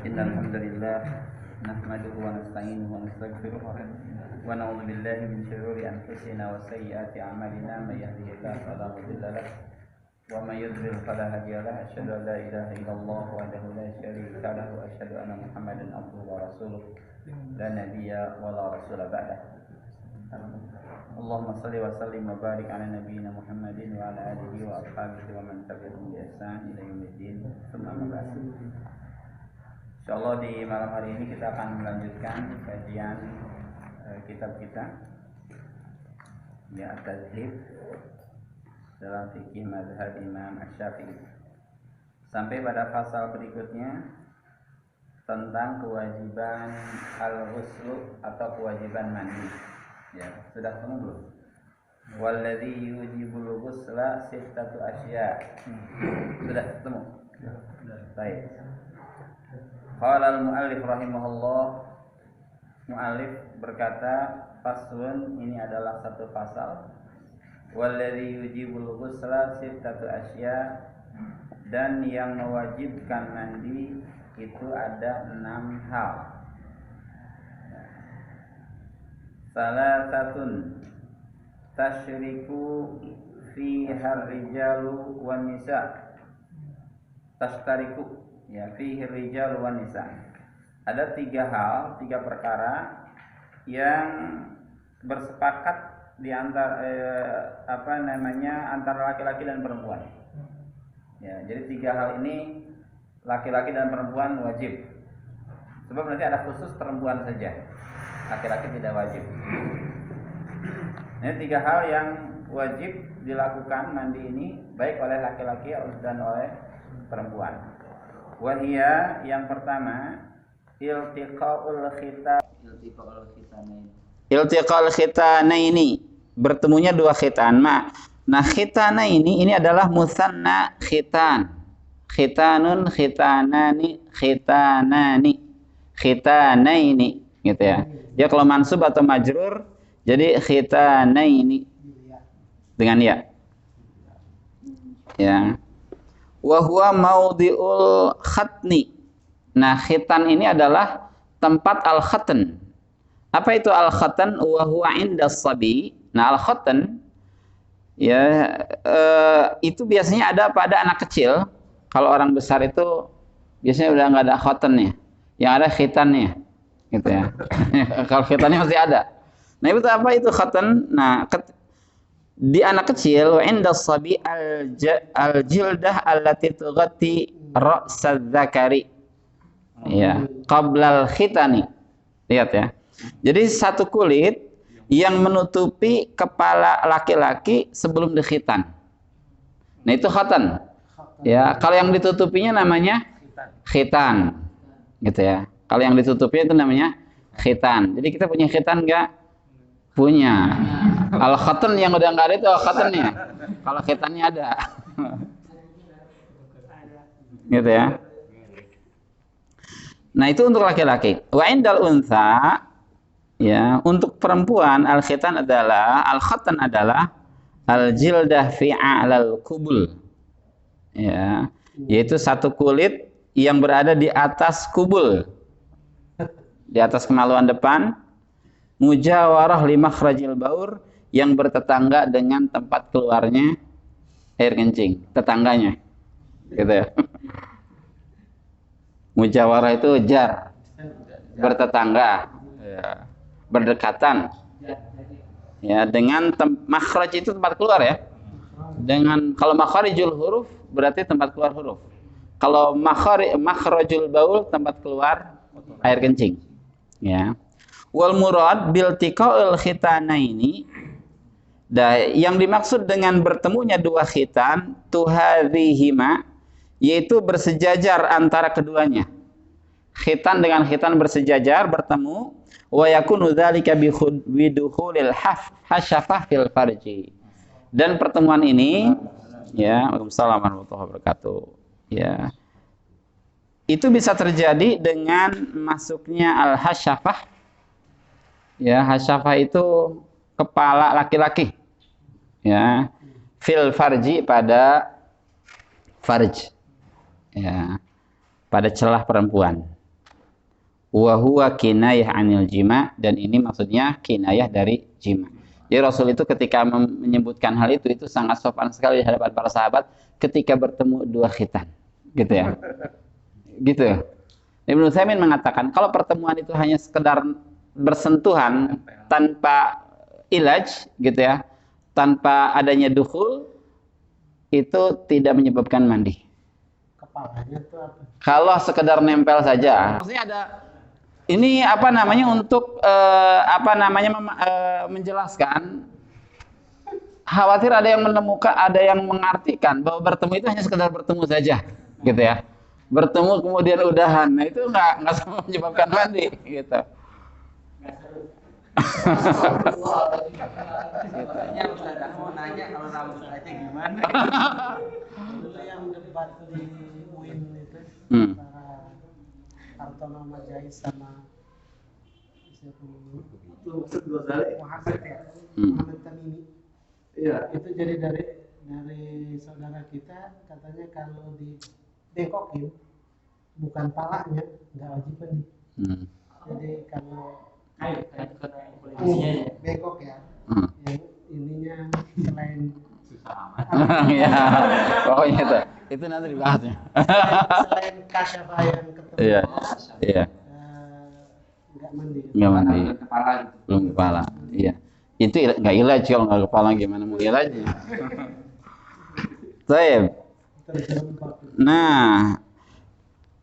Innal hamdalillah nahmaduhu wa nasta'inuhu wa nastaghfiruh wa na'udzu billahi min shururi anfusina wa sayyiati a'malina may yahdihillahu fala mudilla lahu wa may yudlil fala hadiya lahu asyhadu an la ilaha illallah wahdahu la syarika lahu wa asyhadu anna Muhammadan abduhu wa rasuluh la nabiyya wa la rasula ba'dahu. Allahumma salli wa sallim wa barik ala nabiyyina Muhammadin wa ala alihi wa ashabihi wa man tabi'ahum bi ihsan ila yaumiddin. Insyaallah di malam hari ini kita akan melanjutkan kajian kitab kita ya At-Tazhib dalam fikih mazhab Imam Asy-Syafi'i. Sampai pada pasal berikutnya tentang kewajiban al-ghusl atau kewajiban mandi. Ya, sudah ketemu belum? Walladzi yujibul ghusla sittatu asya. Sudah ketemu? Baik. Qala al-muallif rahimahullah. Muallif berkata, faslun, ini adalah satu pasal. Walladzi yujibul ghusla sittatu asya, dan yang mewajibkan mandi itu ada 6 hal. Salasatun tasyriku fiha rijalu wan nisa. Tashtariku ya fihi rijalu wan nisa. Ada 3 hal, 3 perkara yang bersepakat di antara antara laki-laki dan perempuan. Ya, jadi 3 hal ini laki-laki dan perempuan wajib. Sebab nanti ada khusus perempuan saja. Laki-laki tidak wajib. Ini 3 hal yang wajib dilakukan mandi ini baik oleh laki-laki dan oleh perempuan. Wahia, yang pertama, iltiqaul khitanaini, bertemunya 2 khitan. Nah, khitanaini ini adalah musanna khitan. Khitanun, khitanani, khitanaini gitu ya. Dia kalau mansub atau majrur jadi khitanaini dengan ya. Ya. Wa huwa maudhi'ul khatni. Nah, khitan ini adalah tempat al-khatan. Apa itu al-khatan? Wa huwa 'indas sabi. Nah, al-khatan ya itu biasanya ada pada anak kecil. Kalau orang besar itu biasanya udah enggak ada khatannya. Yang ada khitannya. Gitu ya. Kalau khitannya masih ada. Nah, itu apa itu khatan? Nah, di anak kecil wa inda sabi al-jildah allati tughatti ra'sal dzakari. Ya, qablal khitani. Lihat ya. Jadi satu kulit yang menutupi kepala laki-laki sebelum dikhitan. Nah, itu khatan. Ya, kalau yang ditutupinya namanya khitan. Gitu ya. Kalau yang ditutupinya itu namanya khitan. Jadi kita punya khitan enggak? Punya. Al-khatan yang udah enggak ada itu al-khatannya. Kalau khitannya ada. Gitu ya. Nah, itu untuk laki-laki. Wa indal untha, ya, untuk perempuan al-khitan adalah al-khatan adalah al-jildah fi a'lal kubul. Ya, yaitu satu kulit yang berada di atas kubul. Di atas kemaluan depan, mujawarah li makhrajil baur, yang bertetangga dengan tempat keluarnya air kencing, tetangganya. Gitu ya. Mujawarah itu jar, bertetangga, ya, berdekatan. Ya, dengan makhraj itu tempat keluar ya. Dengan kalau makhrijul huruf berarti tempat keluar huruf. Kalau makhrajul baul tempat keluar air kencing. Ya. Wal murad bil tiqa'il khitanaini, yang dimaksud dengan bertemunya 2 khitan tuhadhihima, yaitu bersejajar antara keduanya. Khitan dengan khitan bersejajar bertemu, wa yakunu dzalika bi dukhulil hasyafah fil farji. Dan pertemuan ini ya, Waalaikumsalam warahmatullahi wabarakatuh. Ya. Itu bisa terjadi dengan masuknya al-hasyafah. Ya, hasyafah itu kepala laki-laki. Ya. Fil farji, pada farj, ya, pada celah perempuan. Wa huwa kinayah anil jima, dan ini maksudnya kinayah dari jima. Jadi Rasul itu ketika menyebutkan hal itu sangat sopan sekali di hadapan para sahabat ketika bertemu dua khitan, gitu ya. Gitu. Ibnu Utsaimin mengatakan kalau pertemuan itu hanya sekedar bersentuhan tanpa ilaj, gitu ya, tanpa adanya dukhul, itu tidak menyebabkan mandi. Kepalanya itu apa? Kalau sekedar nempel saja, maksudnya ada ini apa namanya untuk menjelaskan, khawatir ada yang menemukan, ada yang mengartikan bahwa bertemu itu hanya sekedar bertemu saja, gitu ya. Bertemu kemudian udahan, nah itu nggak sama menyebabkan mandi, gitu. Katanya Ustaz mau nanya kalau rambut aja gimana? Dulu yang debat di UIN itu antara Hartono Majais sama Muhammad ya, Muhammad Tamimi. Iya. Itu jadi dari saudara kita katanya kalau di bengkokin bukan palanya nggak wajib mandi. Jadi kalau bengkok ya, yang ininya selain ya, pokoknya itu nanti dibahasnya. Selain kasyafah yang ketemu, iya. Nggak mandi. Nggak mandi. Belum kepala. Iya. Itu nggak ilaj, kalau nggak kepala gimana mau ilajnya? Baik. Nah,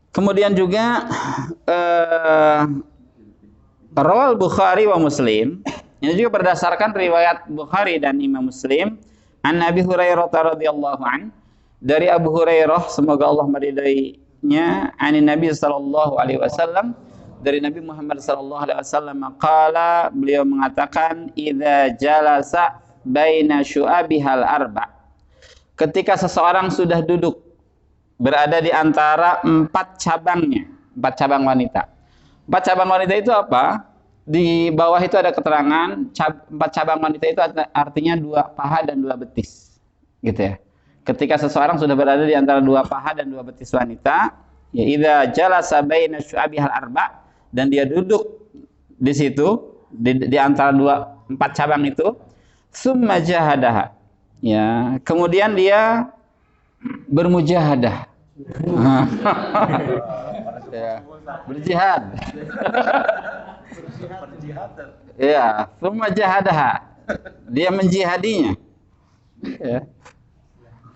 kemudian juga Rawal Bukhari wa Muslim, ini juga berdasarkan riwayat Bukhari dan Imam Muslim, an Abi Hurairah radhiyallahu an, dari Abu Hurairah semoga Allah meridainya, an Nabi sallallahu alaihi wasallam, dari Nabi Muhammad sallallahu alaihi wasallam, qala, beliau mengatakan, idza jalasa baina syu'abihal arba', ketika seseorang sudah duduk berada di antara empat cabang wanita. Empat cabang wanita itu apa? Di bawah itu ada keterangan, empat cabang wanita itu artinya dua paha dan dua betis, gitu ya. Ketika seseorang sudah berada di antara dua paha dan dua betis wanita, ya idza jalasa baina syu'abihal arba', dan dia duduk di situ di antara empat cabang itu, summa jahadaha, ya, kemudian dia bermujahadah. Ya, berjihad. Ya, summa jahadaha, dia menjihadinya. Ya.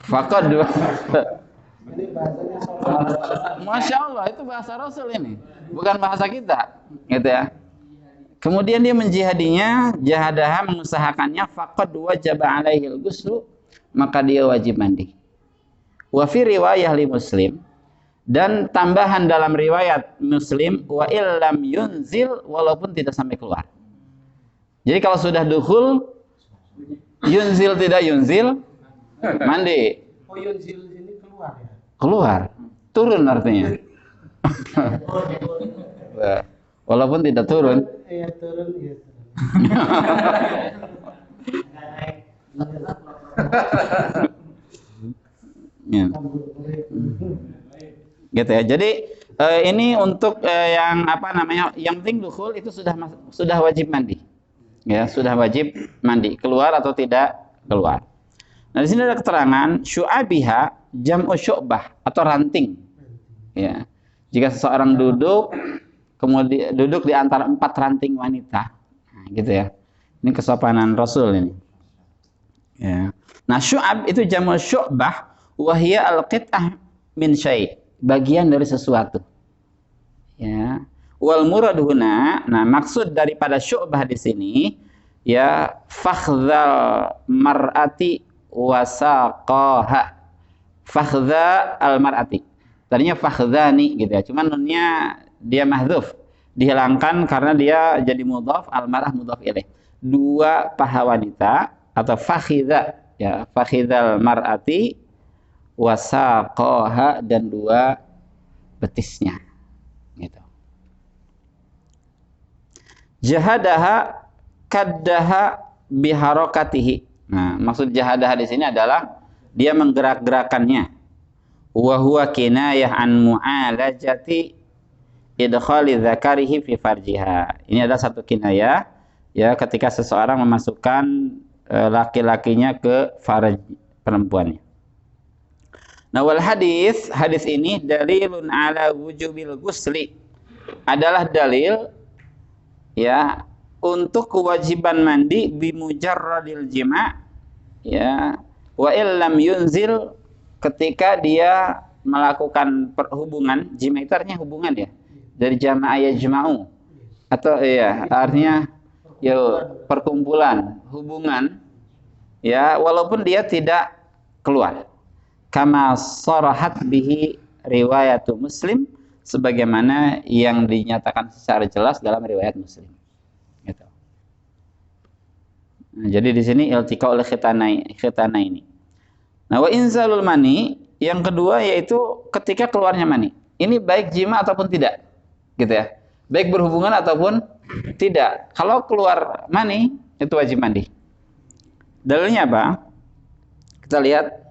Faqad Ini bahasanya Masya Allah, itu bahasa Rasul ini, bukan bahasa kita, gitu ya. Kemudian dia menjihadinya, jahadaha, mengusahakannya, faqad wajaba alaihil ghuslu, maka dia wajib mandi. Wa fi riwayah li Muslim, dan tambahan dalam riwayat Muslim, wa illam yunzil, walaupun tidak sampai keluar. Jadi kalau sudah dukhul, yunzil tidak yunzil, mandi. Oh, yunzil ini keluar ya? Keluar, turun artinya. Walaupun tidak turun. Iya, turun, iya. Ya. Gitu ya. Jadi ini untuk yang apa namanya, yang penting dukhul itu sudah wajib mandi. Ya, sudah wajib mandi, keluar atau tidak keluar. Nah, di sini ada keterangan syu'abiha jam'u syu'bah atau ranting. Ya. Jika seseorang kemudian duduk di antara empat ranting wanita. Nah, gitu ya. Ini kesopanan Rasul ini. Ya. Nah, syu'ab itu jam'u syu'bah, wa hiya al-qit'ah min syai', bagian dari sesuatu. Ya. Wal murad huna, nah maksud daripada syu'bah di sini ya fakhdhal mar'ati wasaqaha. Fakhdha al mar'ati. Tadinya fakhdhani gitu ya. Cuman nunnya dia mahdzuf, dihilangkan karena dia jadi mudhaf, al mar'ah mudhaf ilaih. Dua paha wanita atau fakhidha, ya, fakhidhal mar'ati wasaqaha, dan dua betisnya, gitu. Jahadaha kaddaha biharokatihi. Nah, maksud jahadaha di sini adalah dia menggerak-gerakannya. wa huwa kinayah an mu'alajati idkhali dzakarihi fi farjiha. Ini adalah satu kinayah ya ketika seseorang memasukkan laki-lakinya ke farj perempuannya. Nah, wal hadis ini dalilun ala wujubil ghusli, adalah dalil ya untuk kewajiban mandi bimujarradil jima' ya wa illam yunzil, ketika dia melakukan hubungan. Jima itu artinya hubungan ya, dari jama'a yajma'u, atau ya artinya ya perkumpulan, hubungan ya, walaupun dia tidak keluar. Kama sarahat bihi riwayatu Muslim, sebagaimana yang dinyatakan secara jelas dalam riwayat Muslim. Gitu. Nah, jadi di sini iltiqaul khitana ini. Nah, wa inzalul mani, yang kedua yaitu ketika keluarnya mani. Ini baik jima ataupun tidak, gitu ya. Baik berhubungan ataupun tidak. Kalau keluar mani itu wajib mandi. Dalilnya apa? Kita lihat.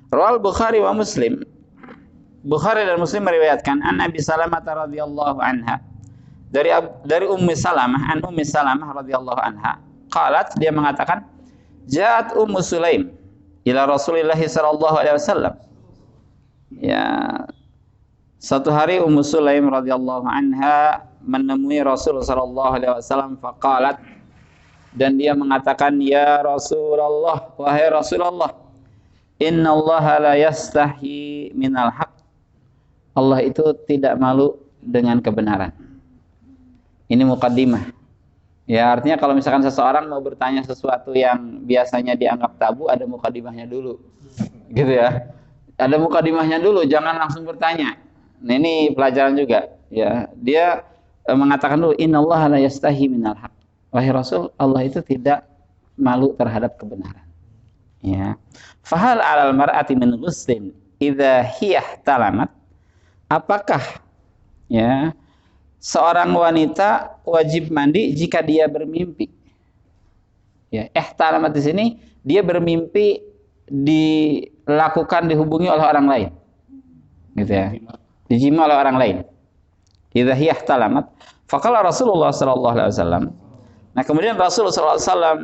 Rawal Bukhari wa Muslim. Bukhari dan Muslim meriwayatkan an Abi Salamah radhiyallahu anha, dari Ummi Salamah, an Ummi Salamah radhiyallahu anha, qalat, dia mengatakan, ja'at Ummu Sulaim ila Rasulillah sallallahu alaihi wasallam. Ya, satu hari Ummu Sulaim radhiyallahu anha menemui Rasul sallallahu alaihi wasallam, faqalat, dan dia mengatakan, ya Rasulullah, wahai Rasulullah, innallaha la yastahi minal haq, Allah itu tidak malu dengan kebenaran. Ini mukaddimah. Ya, artinya kalau misalkan seseorang mau bertanya sesuatu yang biasanya dianggap tabu, ada mukaddimahnya dulu. Gitu ya. Ada mukaddimahnya dulu, jangan langsung bertanya. Nah, ini pelajaran juga, ya. Dia mengatakan dulu, innallaha la yastahi minal haq. Wahai Rasul, Allah itu tidak malu terhadap kebenaran. Ya. Fahal 'alal mar'ati min ghuslin idza hiya talamat, apakah ya seorang wanita wajib mandi jika dia bermimpi? Ya, talamat di sini dia bermimpi dihubungi oleh orang lain. Gitu ya. Dijima oleh orang lain. Idza hiya talamat, faqala Rasulullah sallallahu alaihi wasallam. Nah, kemudian Rasulullah sallallahu alaihi wasallam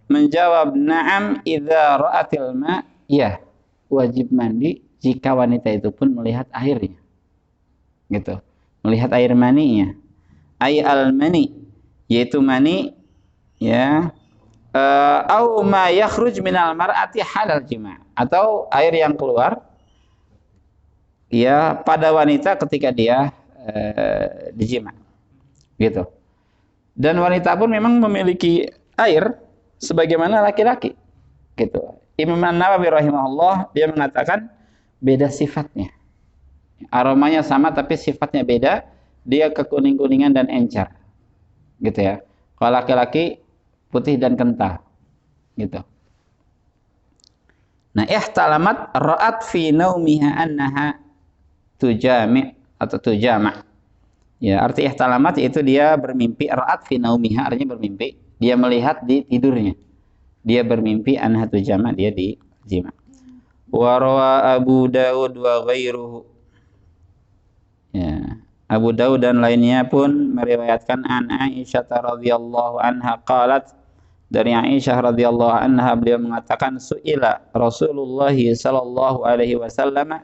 menjawab, na'am idza ra'atil ma', ya, wajib mandi jika wanita itu pun melihat airnya. Gitu. Melihat air maninya. Ay al-mani, yaitu mani ya, au ma yakhruj minal mar'ati halal jima', atau air yang keluar ya pada wanita ketika dia dijima'. Gitu. Dan wanita pun memang memiliki air sebagaimana laki-laki, gitu. Imam An-Nawawi rahimahullah, dia mengatakan beda sifatnya, aromanya sama tapi sifatnya beda. Dia kekuning-kuningan dan encer, gitu ya. Kalau laki-laki putih dan kental, gitu. Nah, ihtalamat ra'at fi naumiha annaha tujami' atau tujama'. Ya, arti ihtalamat yaitu dia bermimpi, ra'at fi naumiha artinya bermimpi. Dia melihat di tidurnya. Dia bermimpi anhatu jama', dia di jima'. Wa rawa Abu Daud wa ghairuhu. Ya, Abu Daud dan lainnya pun meriwayatkan an Aisyah radhiyallahu anha qalat, dari Aisyah radhiyallahu anha beliau mengatakan, su'ila Rasulullah sallallahu alaihi wasallam,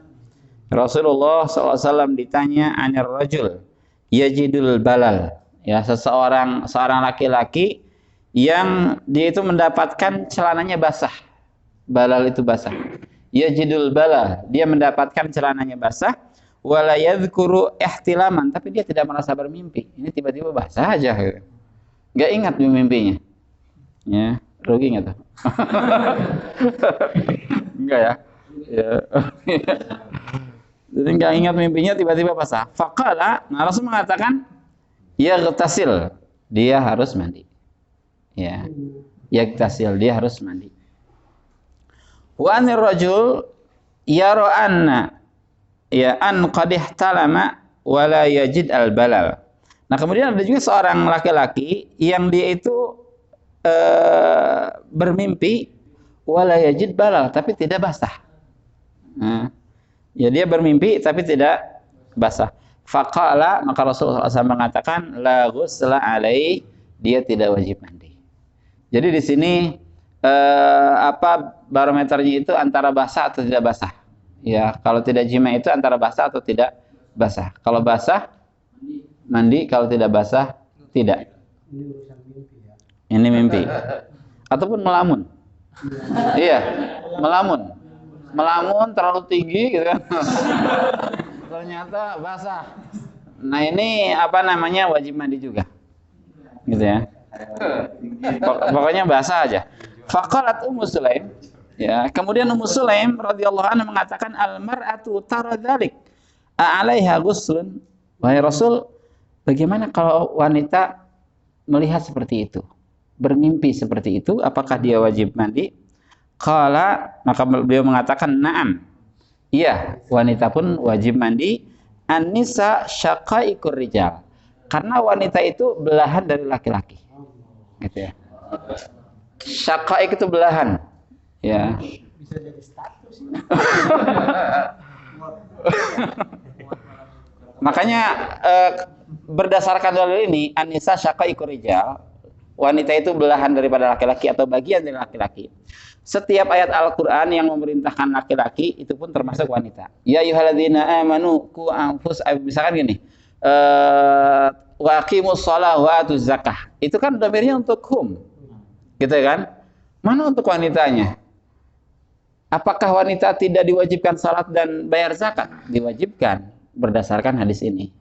Rasulullah sallallahu alaihi wasallam ditanya anir rajul yajidul balal, ya, seorang laki-laki yang dia itu mendapatkan celananya basah. Balal itu basah. Yajidul balal, dia mendapatkan celananya basah. Wala yadhkuru ihtilaman, tapi dia tidak merasa bermimpi. Ini tiba-tiba basah aja. Enggak ingat mimpinya. Ya, rugi enggak tuh? Enggak ya? Ya. Jadi enggak ingat mimpinya, tiba-tiba basah. Faqala, nah Rasul mengatakan, yaghtasil, dia harus mandi. Ya, yaktasil, dia harus mandi. Wa anir rajul yara anna ya an qad ihtalama wa la yajid al balal. Nah, kemudian ada juga seorang laki-laki yang dia itu bermimpi wa la yajid balal, tapi tidak basah. Nah, Ya dia bermimpi tapi tidak basah. Faqala, maka Rasulullah SAW mengatakan la ghusla alai, dia tidak wajib mandi. Jadi di sini apa barometernya itu antara basah atau tidak basah. Ya, kalau tidak jima itu antara basah atau tidak basah. Kalau basah mandi, kalau tidak basah tidak. Ini urusan mimpi ya. Ini mimpi. Ataupun melamun. Iya, melamun. Melamun terlalu tinggi gitu kan. Ternyata basah. Nah, ini apa namanya, wajib mandi juga. Gitu ya. Pokoknya basah aja. Faqalat Ummu Sulaim, ya, kemudian Ummu Sulaim radhiyallahu anha mengatakan al-mar'atu tara dzalik, a'alaiha ghuslun? Wahai Rasul, bagaimana kalau wanita melihat seperti itu, bermimpi seperti itu, apakah dia wajib mandi? Qala, maka beliau mengatakan na'am. Iya, wanita pun wajib mandi. An-nisa syaqaiqur rijal. Karena wanita itu belahan dari laki-laki. Gitu ya. Syaqaiq itu belahan. Ya. Bisa jadi status. Makanya berdasarkan dalil ini, an-nisa syaqaiqur rijal, wanita itu belahan daripada laki-laki atau bagian dari laki-laki. Setiap ayat Al-Qur'an yang memerintahkan laki-laki itu pun termasuk wanita. Ya ayyuhalladzina amanu qu anfusakum, misalkan gini. Wa aqimus shalah wa atuz zakah. Itu kan dhamirnya untuk hum. Gitu kan? Mana untuk wanitanya? Apakah wanita tidak diwajibkan salat dan bayar zakat? Diwajibkan berdasarkan hadis ini.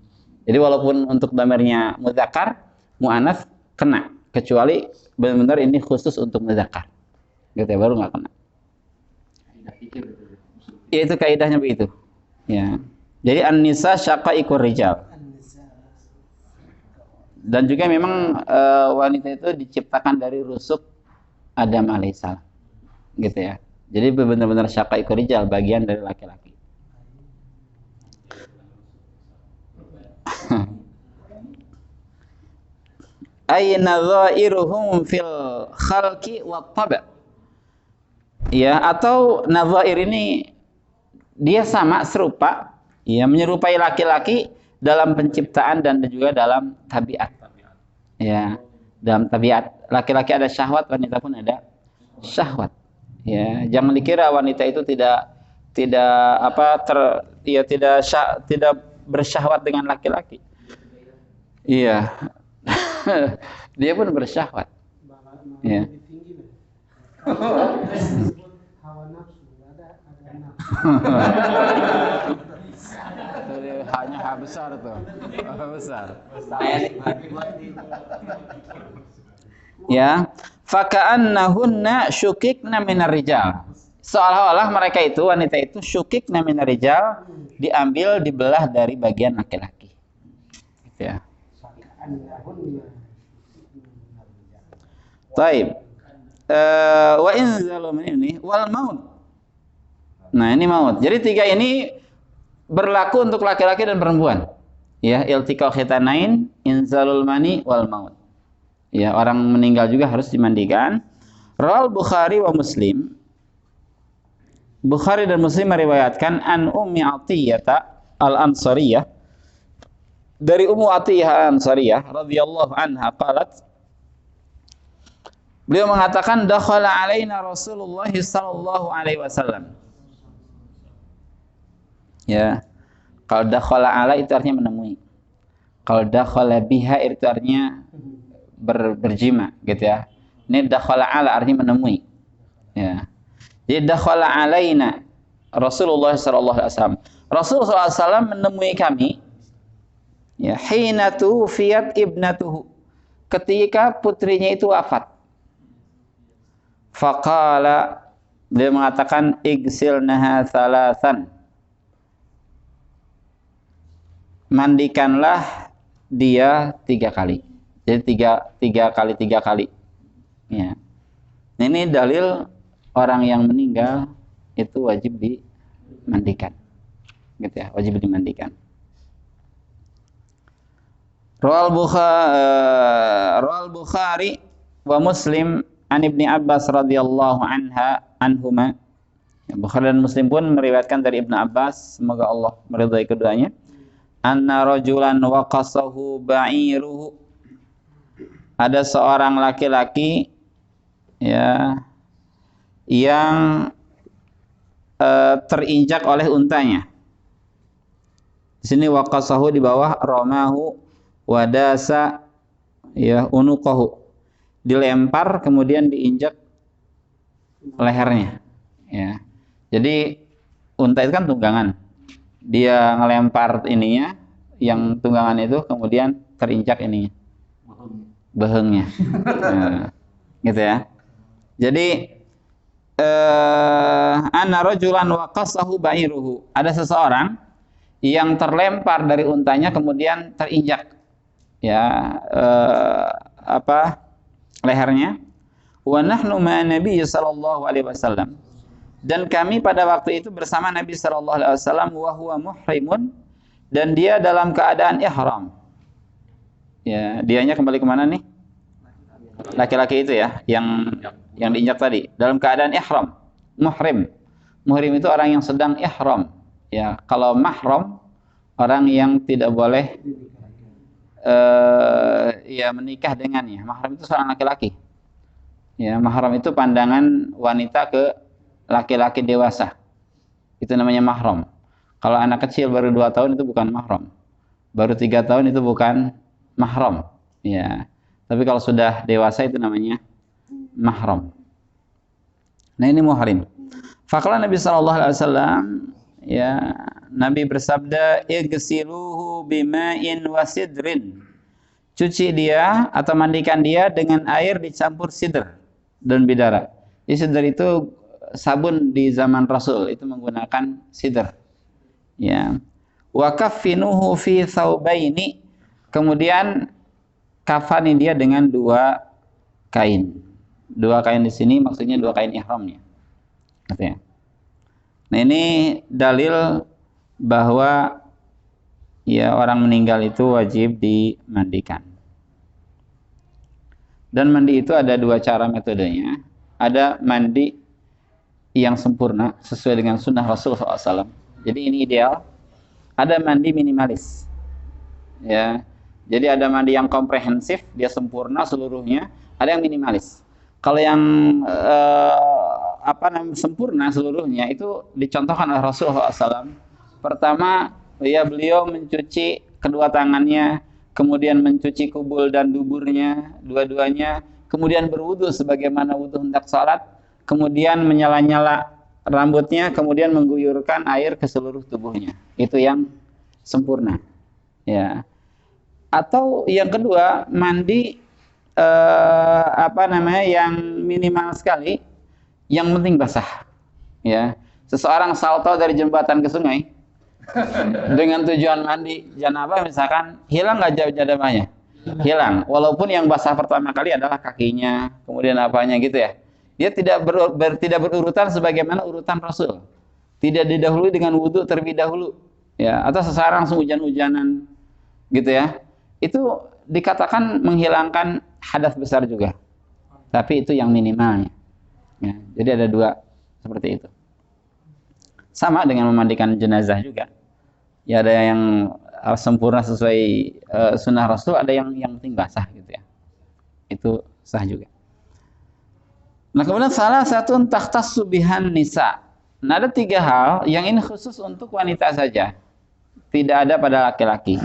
Jadi walaupun untuk dhamirnya mudzakkar, muannats kena, kecuali benar-benar ini khusus untuk mudzakkar. Gitu ya, baru nggak kena. Ya, itu kaidahnya begitu. Ya. Jadi an-nisa syaqaiqur rijal. Dan juga memang wanita itu diciptakan dari rusuk Adam alaihissalam, gitu ya. Jadi benar-benar syaqaiqur rijal, bagian dari laki-laki. Ayna dhairuhum fil khalqi wat tab'. Ya, atau nadhair ini dia sama, serupa, ya, menyerupai laki-laki dalam penciptaan dan juga dalam tabiat. Ya, dalam tabiat laki-laki ada syahwat, wanita pun ada syahwat. Ya, jangan dikira wanita itu tidak tidak bersyahwat dengan laki-laki. Iya. Dia pun bersyahwat. Ya. Hawa nafsu, ada nafsu. Hanya H besar tuh. H besar. Ya, faka'annahunna syukikna minar rijal. Seolah-olah mereka itu, wanita itu syukikna minar rijal, diambil, dibelah dari bagian laki-laki. Gitu ya. Taib. Wa in zalum ini wal maut. Nah, ini maut. Jadi tiga ini berlaku untuk laki-laki dan perempuan. Ya, iltiqa khitanain, inzalul mani wal maut. Ya, orang meninggal juga harus dimandikan. Rawal Bukhari wa Muslim. Bukhari dan Muslim meriwayatkan an Ummi Athiyyah al-Ansariyah, dari Ummu Athiyyah al-Ansariyah radhiyallahu anha qalat, beliau mengatakan dakhala alaina Rasulullah sallallahu alaihi wasallam. Ya. Kalau dakhala ala itu artinya menemui. Kalau dakhala biha itu artinya berjima, gitu ya. Ini dakhala ala artinya menemui. Ya. Jadi dakhala alaina Rasulullah sallallahu alaihi wasallam. Rasulullah SAW menemui kami, ya, hina tuwfiyat ibnatuhu, ketika putrinya itu wafat. Faqala, beliau mengatakan igsilnaha thalathan, mandikanlah dia 3 kali. Jadi tiga kali. Ya. Ini dalil orang yang meninggal itu wajib dimandikan. Gitu ya, wajib dimandikan. Rawal Bukhari wa Muslim an Ibni Abbas radhiyallahu anhuma, Bukhari dan Muslim pun meriwayatkan dari Ibnu Abbas, semoga Allah meridhai keduanya, anna rajulan waqasahu ba'iruhu. Ada seorang laki-laki ya yang terinjak oleh untanya. Di sini waqasahu di bawah ramahu wadasa ya unuqahu. Dilempar kemudian diinjak lehernya ya. Jadi unta itu kan tunggangan. Dia ngelempar ininya, yang tunggangan itu kemudian terinjak ininya, behengnya. Nah, gitu ya. Jadi anna rajulan waqasahu ba'iruhu. Ada seseorang yang terlempar dari untanya kemudian terinjak ya lehernya. Wa nahnu ma Nabi sallallahu alaihi wasallam. Dan kami pada waktu itu bersama Nabi sallallahu alaihi wasallam wa huwa muhrimun, dan dia dalam keadaan ihram. Ya, dianya kembali kemana nih? Laki-laki itu ya, yang diinjak tadi, dalam keadaan ihram, muhrim. Muhrim itu orang yang sedang ihram. Ya, kalau mahram orang yang tidak boleh ya menikah dengannya. Mahram itu seorang laki-laki. Ya, mahram itu pandangan wanita ke laki-laki dewasa. Itu namanya mahram. Kalau anak kecil baru 2 tahun itu bukan mahram. Baru 3 tahun itu bukan mahram. Ya. Tapi kalau sudah dewasa itu namanya mahram. Nah, ini muhrim. Faqala Nabi sallallahu alaihi wasallam, ya, Nabi bersabda, "Igsiluhu bima'in wasidrin." Cuci dia atau mandikan dia dengan air dicampur sidr dan bidara. Sidr itu sabun di zaman Rasul, itu menggunakan sidr. Ya. Wa kaffinuhu fi thawbaini. Kemudian kafani dia dengan 2 kain. 2 kain di sini maksudnya 2 kain ihramnya. Gitu ya. Nah, ini dalil bahwa ya orang meninggal itu wajib dimandikan. Dan mandi itu ada 2 cara metodenya. Ada mandi yang sempurna sesuai dengan sunnah Rasulullah SAW. Jadi ini ideal. Ada mandi minimalis. Ya. Jadi ada mandi yang komprehensif, dia sempurna seluruhnya. Ada yang minimalis. Kalau yang sempurna seluruhnya itu dicontohkan oleh Rasulullah SAW. Pertama, ya beliau mencuci kedua tangannya, kemudian mencuci kubul dan duburnya, dua-duanya, kemudian berwudu sebagaimana wudu hendak salat, kemudian menyala-nyala rambutnya, kemudian mengguyurkan air ke seluruh tubuhnya. Itu yang sempurna. Ya. Atau yang kedua, mandi yang minimal sekali, yang penting basah. Ya. Seseorang salto dari jembatan ke sungai dengan tujuan mandi janabah misalkan, hilang nggak janabahnya? Hilang. Walaupun yang basah pertama kali adalah kakinya, kemudian apanya gitu ya. Dia tidak berurutan sebagaimana urutan Rasul. Tidak didahului dengan wudhu terlebih dahulu. Ya, atau seseorang langsung hujan-hujanan gitu ya. Itu dikatakan menghilangkan hadas besar juga. Tapi itu yang minimalnya. Ya, jadi ada 2 seperti itu. Sama dengan memandikan jenazah juga. Ya, ada yang sempurna sesuai sunnah Rasul, ada yang penting basah gitu ya. Itu sah juga. Nah, kemudian salah satu takhtassu bihan nisa. Nah, ada 3 hal yang ini khusus untuk wanita saja. Tidak ada pada laki-laki.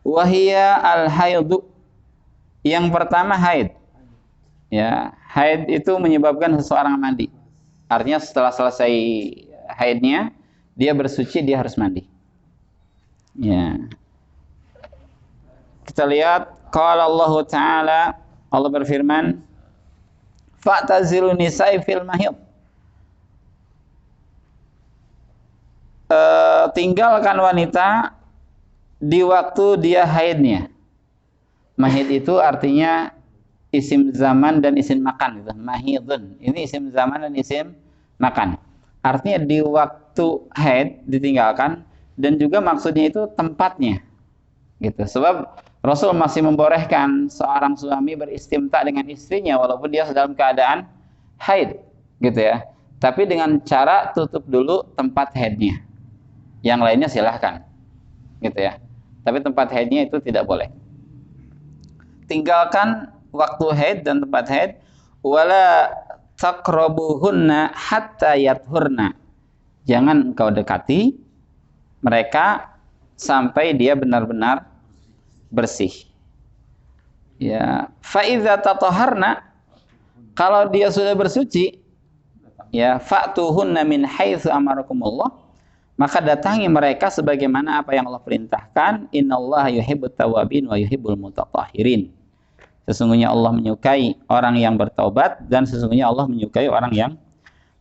Wahia al-haidu. Yang pertama haid. Ya, haid itu menyebabkan seseorang mandi. Artinya setelah selesai haidnya, dia bersuci, dia harus mandi. Ya. Kita lihat qala Allah Ta'ala, Allah berfirman, fa'tazilu nisa'i fil mahid. Tinggalkan wanita di waktu dia haidnya. Mahid itu artinya isim zaman dan isim makan gitu. Mahidun. Ini isim zaman dan isim makan. Artinya di waktu haid ditinggalkan, dan juga maksudnya itu tempatnya. Gitu. Sebab Rasul masih membolehkan seorang suami beristimta dengan istrinya walaupun dia dalam keadaan haid, gitu ya. Tapi dengan cara tutup dulu tempat haidnya. Yang lainnya silahkan. Gitu ya. Tapi tempat haidnya itu tidak boleh. Tinggalkan waktu haid dan tempat haid. Wala taqrabuhunna hatta yathurna. Jangan engkau dekati mereka sampai dia benar-benar bersih. Ya, fa idza tatahharna, kalau dia sudah bersuci, ya, fa'tuhunna min haitsu amarakumullah, maka datangi mereka sebagaimana apa yang Allah perintahkan. Innallaha yuhibbut tawwabin wa yuhibbul mutatahhirin. Sesungguhnya Allah menyukai orang yang bertaubat dan sesungguhnya Allah menyukai orang yang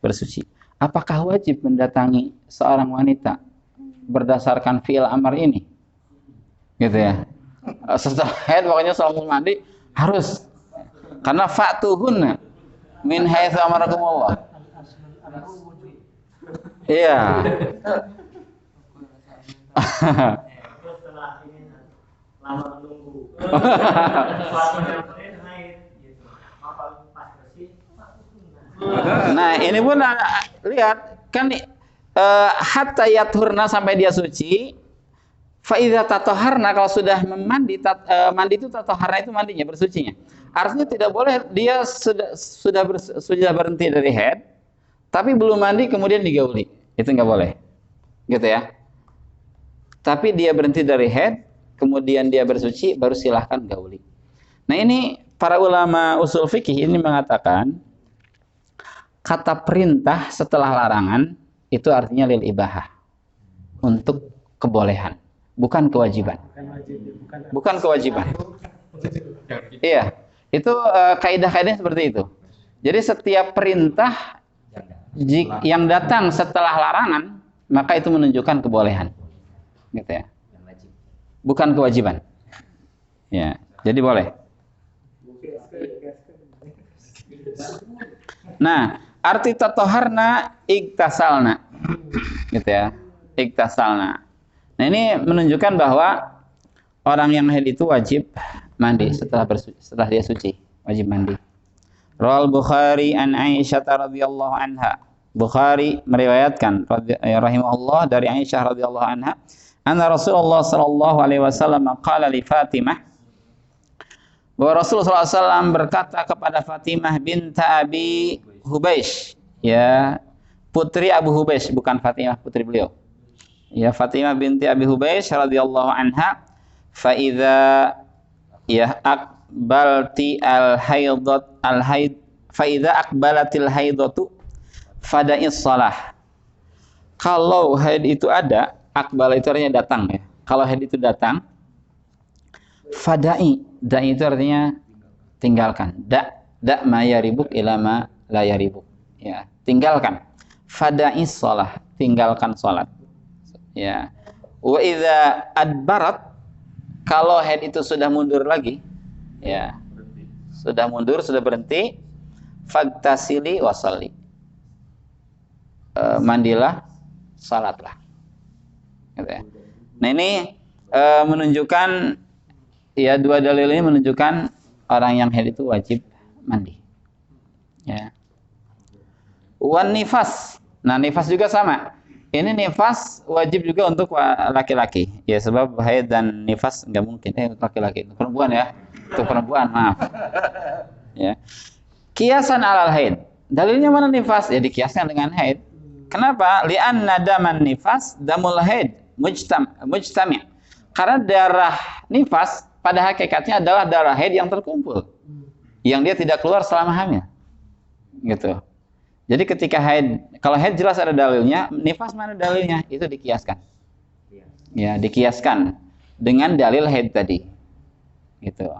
bersuci. Apakah wajib mendatangi seorang wanita berdasarkan fi'il amar ini? Gitu ya. Setelah haid pokoknya selama mandi harus. Karena fa'tuhunna min haitsu amarakumullah. Iya. Setelah ini lama menunggu. Nah, ini pun lihat kan hatta yathurna sampai dia suci. Fa idza tatahharna, kalau sudah mandi mandi itu tatahharna itu mandinya bersucinya. Artinya tidak boleh dia sudah berhenti dari haid tapi belum mandi kemudian digauli. Itu enggak boleh. Gitu ya. Tapi dia berhenti dari haid kemudian dia bersuci baru silahkan gauli. Nah, ini para ulama usul fikih ini mengatakan kata perintah setelah larangan itu artinya lil ibahah, untuk kebolehan, bukan kewajiban. Bukan kewajiban. Iya, itu kaidah-kaidahnya seperti itu. Jadi setiap perintah yang datang setelah larangan maka itu menunjukkan kebolehan, gitu ya. Bukan kewajiban. Ya, jadi boleh. Nah, arti tatoharna iktasalna, gitu ya, iktasalna. Nah, ini menunjukkan bahwa orang yang haid itu wajib mandi setelah dia suci, wajib mandi. Rawal Bukhari an Aisyah radhiyallahu anha. Bukhari meriwayatkan rahimahullah dari Aisyah radhiyallahu anha, anna Rasulullah sallallahu alaihi wasallam qala li Fatimah, bahwa Rasulullah SAW berkata kepada Fatimah binta Abi Hubeish, ya, putri Abu Hubeish, bukan Fatimah putri beliau. Ya, Fatimah binti Abi Hubeish radhiyallahu anha, fa idza ya aqbalti fa idza aqbalatil haidatu fada'is shalah. Kalau haid itu ada, aqbal itu artinya datang ya. Kalau haid itu datang, fada'i, da'i itu artinya tinggalkan. Da ma yaribuk ila ma la yaribuk. Ya, tinggalkan. Fada'is shalah, tinggalkan salat. Ya. Wa idza adbarat, kalau haid itu sudah mundur lagi, ya. Sudah mundur, sudah berhenti, fagtasili wa shalli. Mandilah, salatlah. Gitu ya. Nah, ini menunjukkan, ya, dua dalil ini menunjukkan orang yang haid itu wajib mandi. Ya. Wan nifas. Nah, nifas juga sama. Ini nifas wajib juga untuk laki-laki. Ya, sebab haid dan nifas enggak mungkin untuk laki-laki. Untuk perempuan ya. Untuk perempuan, maaf. Ya. Kiasan alal haid. Dalilnya mana nifas? Ya, dikiaskan dengan haid. Kenapa? Li'anna daman nifas damul haid mujtami'. Karena darah nifas pada hakikatnya adalah darah haid yang terkumpul, yang dia tidak keluar selama hamil, gitu. Jadi ketika haid, kalau haid jelas ada dalilnya, nifas mana dalilnya? Itu dikiaskan. Ya, dikiaskan dengan dalil haid tadi, gitu.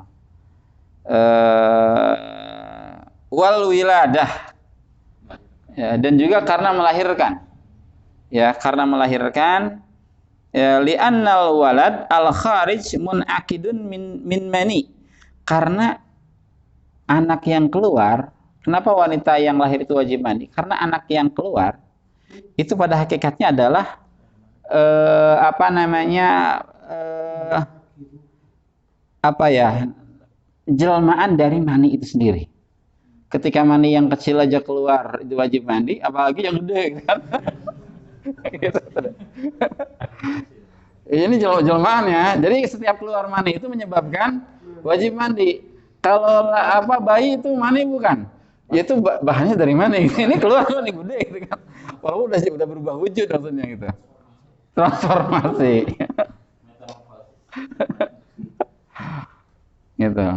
Wal wiladah, ya, dan juga karena melahirkan, ya, karena melahirkan. Ya, li'annal walad al kharij munaqidun min mani, karena anak yang keluar. Kenapa wanita yang lahir itu wajib mandi? Karena anak yang keluar itu pada hakikatnya adalah jelmaan dari mani itu sendiri. ketika mani yang kecil aja keluar itu wajib mandi, apalagi yang gede kan. Gitu. Ini jelmaan ya. Jadi setiap keluar mani itu menyebabkan wajib mandi. Kalau bayi itu mani bukan? Ya itu bahannya dari mana? Ini keluar mani gede gitu kan. Walaupun udah berubah wujud maksudnya gitu. Transformasi. Gitu.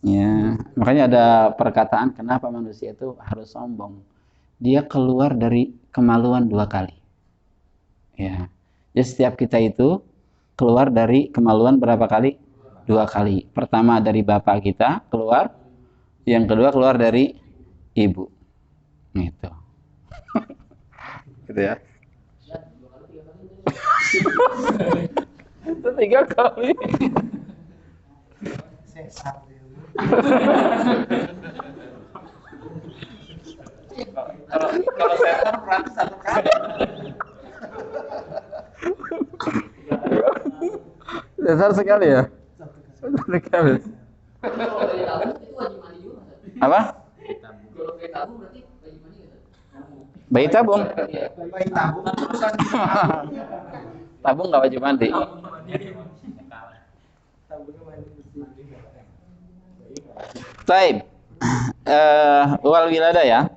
Ya, makanya ada perkataan kenapa manusia itu harus sombong. Dia keluar dari kemaluan 2 kali. Ya. Jadi setiap kita itu keluar dari kemaluan berapa kali? 2 kali. Pertama dari bapak kita keluar, yang kedua keluar dari ibu. Gitu. Gitu ya. Itu 3 kali. Kalau sesar berarti 1 kali. Dasar sekali ya. Sekali. Apa? Bayi tabung. Bayi tabung terusan. Tabung nggak wajib mandi. Taib. Wal wilada ya.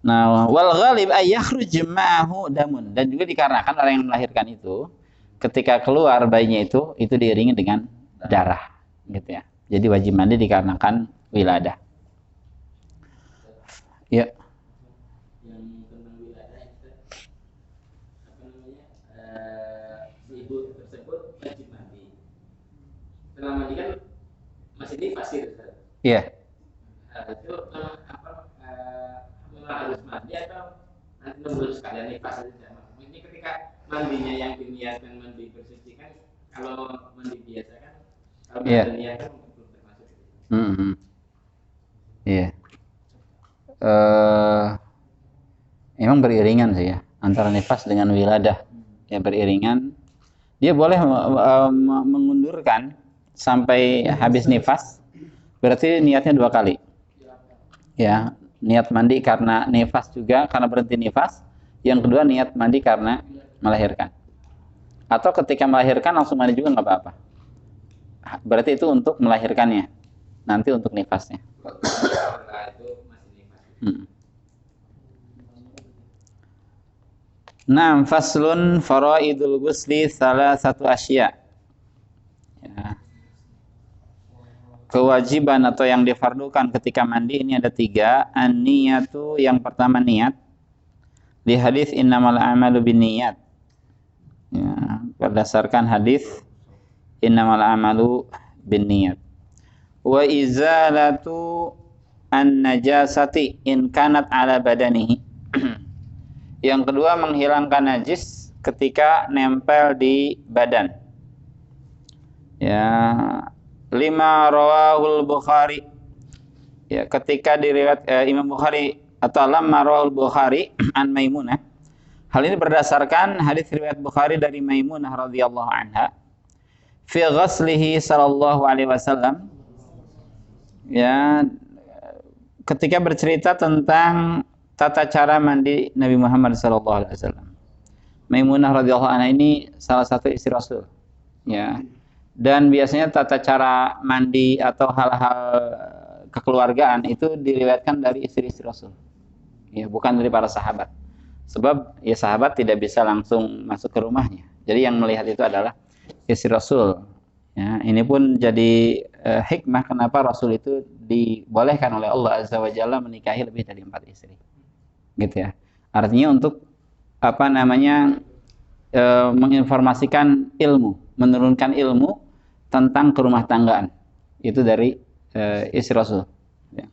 Nah, wal ghalib ay yakhruj ma'ahu damun, dan juga dikarenakan orang yang melahirkan itu ketika keluar bayinya itu diiringi dengan darah gitu ya. Jadi wajib mandi dikarenakan wilada. Ya. Yang tentang wilada itu apa namanya? Si ibu tersebut wajib mandi. Setelah mandi kan masih nifas gitu. Iya. Itu harus mandi atau nanti nunggu sekalian nifas saja. Ini ketika mandinya yang diniatkan mandi bersuci kan, kalau mandi biasa kan, kalau yeah. diniatkan belum termasuk. Iya. Emang beriringan sih ya antara nifas dengan wiladah. Ya beriringan. Dia boleh mengundurkan sampai habis nifas. Berarti niatnya 2 kali. Ya, niat mandi karena nifas juga, karena berhenti nifas. Yang kedua niat mandi karena melahirkan. Atau ketika melahirkan langsung mandi juga nggak apa-apa. Berarti itu untuk melahirkannya. Nanti untuk nifasnya. Naam, faslun faraidul ghusli salasatu asya. Ya. Kewajiban atau yang difardukan ketika mandi ini ada 3. An-niyatu, yang pertama niat. Di hadis innamal a'malu binniyat. Ya, berdasarkan hadis innamal a'malu binniyat. Wa izalatu an-najasati in kanat ala badanihi. Yang kedua menghilangkan najis ketika nempel di badan. Ya, 5 rawahul Bukhari. Ya, ketika diriwayat Imam Bukhari atau lamma rawahul Bukhari an Maimunah. Hal ini berdasarkan hadis riwayat Bukhari dari Maimunah radhiyallahu anha fi ghaslihi sallallahu alaihi wasallam. Ya, ketika bercerita tentang tata cara mandi Nabi Muhammad sallallahu alaihi wasallam. Maimunah radhiyallahu anha ini salah satu istri Rasul. Ya. Dan biasanya tata cara mandi atau hal-hal kekeluargaan itu diriwayatkan dari istri-istri Rasul. Ya, bukan dari para sahabat. Sebab ya sahabat tidak bisa langsung masuk ke rumahnya. Jadi yang melihat itu adalah istri Rasul. Ya, ini pun jadi hikmah kenapa Rasul itu dibolehkan oleh Allah Azza wa Jalla menikahi lebih dari 4 istri. Gitu ya. Artinya untuk menginformasikan ilmu, menurunkan ilmu tentang kerumah tanggaan. Itu dari istri Rasul. Ya.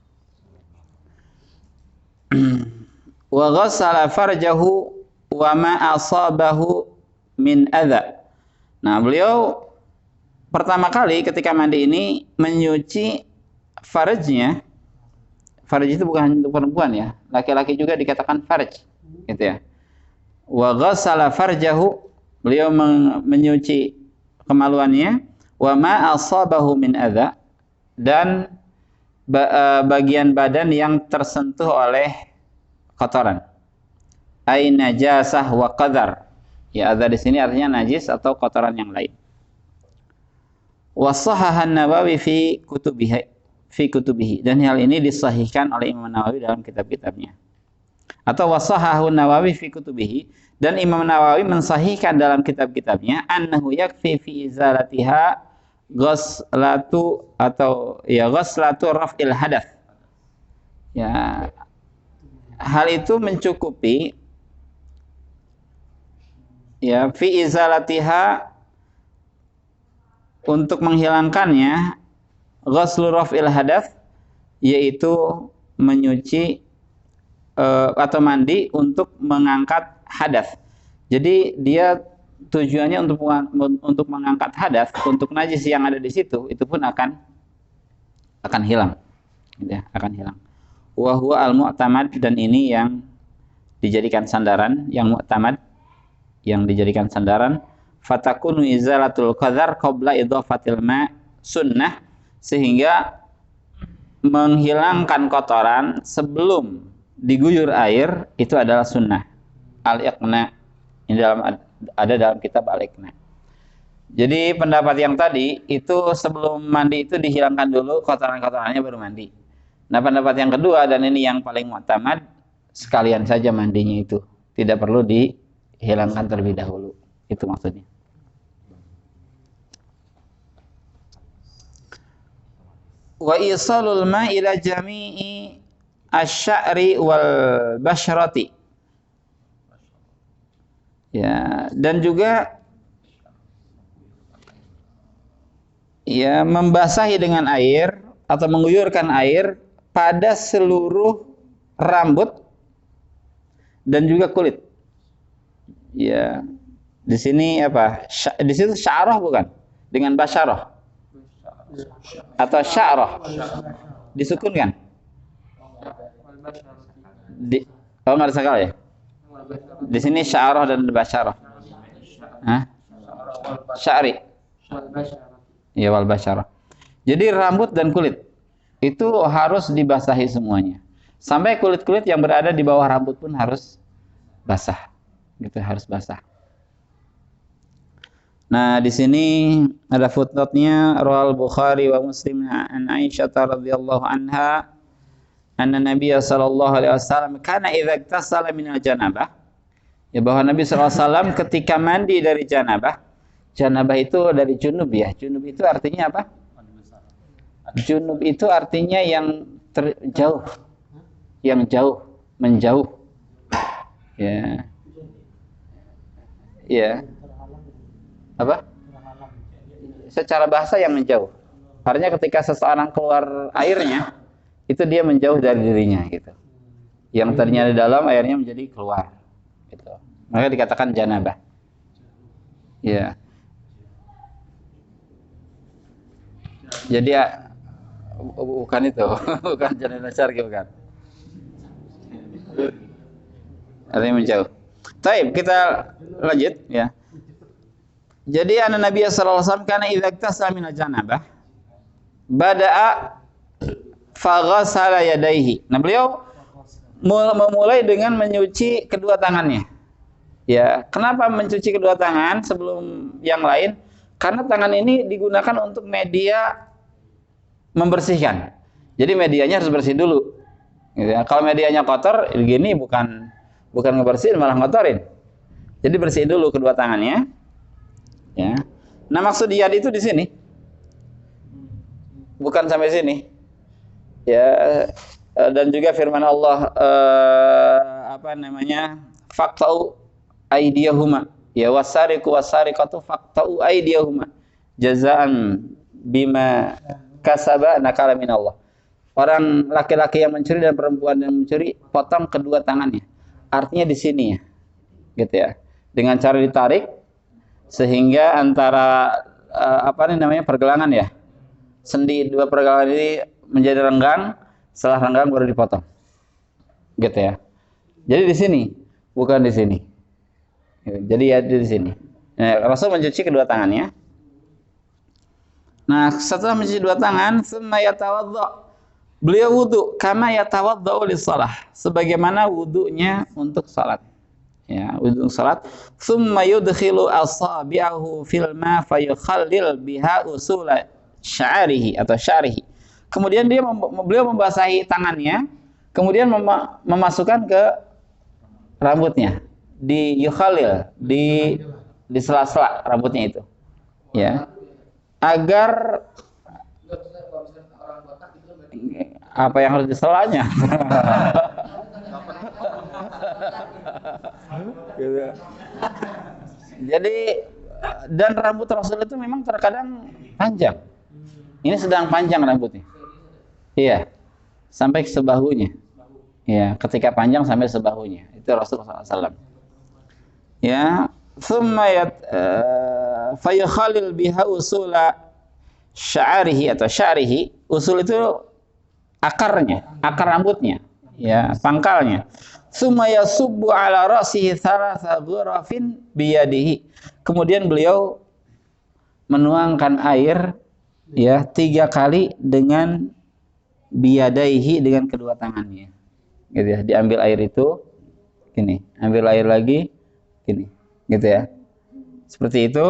Wa ghassala farjahu wa ma asabahu min adza. Nah, beliau pertama kali ketika mandi ini menyuci farjnya. Farj itu bukan hanya untuk perempuan ya. Laki-laki juga dikatakan farj. Gitu ya. Wa ghassala farjahu, beliau menyuci kemaluannya, wa ma asabahu min adza, dan bagian badan yang tersentuh oleh kotoran. Ai najasah wa qadar. Ya, adza di sini artinya najis atau kotoran yang lain. Wa sahahan Nawawi fi kutubihi, dan hal ini disahihkan oleh Imam Nawawi dalam kitab-kitabnya. Atau wa sahahu Nawawi fi kutubihi, dan Imam Nawawi mensahihkan dalam kitab-kitabnya annahu yakfi fi izalatiha ghaslatu atau ya ghaslatu raf'il hadath. Ya, hal itu mencukupi ya fi izalatiha untuk menghilangkannya ghaslu raf'il hadath, yaitu menyuci atau mandi untuk mengangkat hadas. Jadi dia tujuannya untuk mengangkat hadas, untuk najis yang ada di situ, itu pun akan hilang. Ya, akan hilang. Wa huwa al-mu'tamad, dan ini yang dijadikan sandaran, yang mu'tamad, yang dijadikan sandaran. Fatakunu izalatul qadar qabla idhafatil ma sunnah, sehingga menghilangkan kotoran sebelum diguyur air itu adalah sunnah. Al-Iqna, ini ada dalam kitab Al-Iqna. Jadi pendapat yang tadi itu sebelum mandi itu dihilangkan dulu kotoran-kotorannya baru mandi. Nah, pendapat yang kedua, dan ini yang paling mu'tamad, sekalian saja mandinya itu, tidak perlu dihilangkan terlebih dahulu. Itu maksudnya. Wa isalul ma ila jami'i asy-sya'ri wal basyrati. Ya, dan juga ya membasahi dengan air atau mengguyurkan air pada seluruh rambut dan juga kulit. Ya, di sini apa? Di situ sya'rah bukan? Dengan basyarah. Atau sya'rah. Disukunkan? Oh, enggak ada sakal ya? Di sini sya'rah dan basyarah. Hah? Sya'ri. Ya, wal basyarah. Jadi rambut dan kulit itu harus dibasahi semuanya. Sampai kulit-kulit yang berada di bawah rambut pun harus basah. Gitu, harus basah. Nah, di sini ada footnote-nya, rawal Bukhari wa Muslim an Aisyah radhiyallahu anha anna Nabiy sallallahu alaihi wasallam kana idza iktasala min al-janabah. Ya, bahwa Nabi sallallahu alaihi wasallam ketika mandi dari janabah. Janabah itu dari junub ya. Junub itu artinya apa? Junub itu artinya yang jauh. Yang jauh, menjauh. Ya. Ya. Apa? Secara bahasa yang menjauh. Artinya ketika seseorang keluar airnya, itu dia menjauh dari dirinya gitu. Yang tadinya di dalam, airnya menjadi keluar gitu. Maka dikatakan janabah. Ya. Jadi bukan itu, bukan janabah syar'i, bukan. Artinya menjauh. Baik, kita lanjut ya. Jadi Nabi sallallahu alaihi wasallam kana idza iktasala min janabah bada'a faghasala yadayhi. Nah, beliau memulai dengan mencuci kedua tangannya. Ya, kenapa mencuci kedua tangan sebelum yang lain? Karena tangan ini digunakan untuk media membersihkan. Jadi medianya harus bersih dulu. Gitu ya. Kalau medianya kotor, gini bukan ngebersihin, malah ngotorin. Jadi bersihin dulu kedua tangannya. Ya. Nah, maksud yad itu di sini. Bukan sampai sini. Ya, dan juga firman Allah faqta'u aydiyahuma. Ya, wasariqu wasariqatu faqta'u aydiyahuma jazaan bima kasaba nakala minallah. Orang laki-laki yang mencuri dan perempuan yang mencuri, potong kedua tangannya. Artinya di sini ya. Gitu ya. Dengan cara ditarik sehingga antara pergelangan ya, sendi dua pergelangan ini menjadi renggang, setelah renggang baru dipotong, gitu ya. Jadi di sini, bukan di sini. Jadi ya di sini. Nah, Rasul mencuci kedua tangannya. Nah, setelah mencuci dua tangan, tsumma yatawaddo, Beliau wudu kama yatawaddau lis-shalah, sebagaimana wudunya untuk salat. Ya, wudu untuk salat. Tsumma yudkhilu asabi'ahu fil ma fayukhallil biha usula sya'rihi atau sya'rihi. Kemudian beliau membasahi tangannya, kemudian memasukkan ke rambutnya, di yukhalil, di sela-sela rambutnya itu. Ya. Agar apa yang harus diselanya? Jadi dan rambut Rasul itu memang terkadang panjang. Ini sedang panjang rambutnya. Iya. Sampai ke sebahunya. Iya, ketika panjang sampai sebahunya. Itu Rasulullah SAW. Ya, thumma fayukhalil biha usula sya'rihi atau sya'rihi. Usul itu akarnya, akar rambutnya, ya, pangkalnya. Tsumma yasubbu ala ra'sihi thalatha ghurafin biyadihi. Kemudian beliau menuangkan air, ya, 3 kali dengan biyadaihi, dengan kedua tangannya. Gitu ya, diambil air itu gini, ambil air lagi gini, gitu ya. Seperti itu.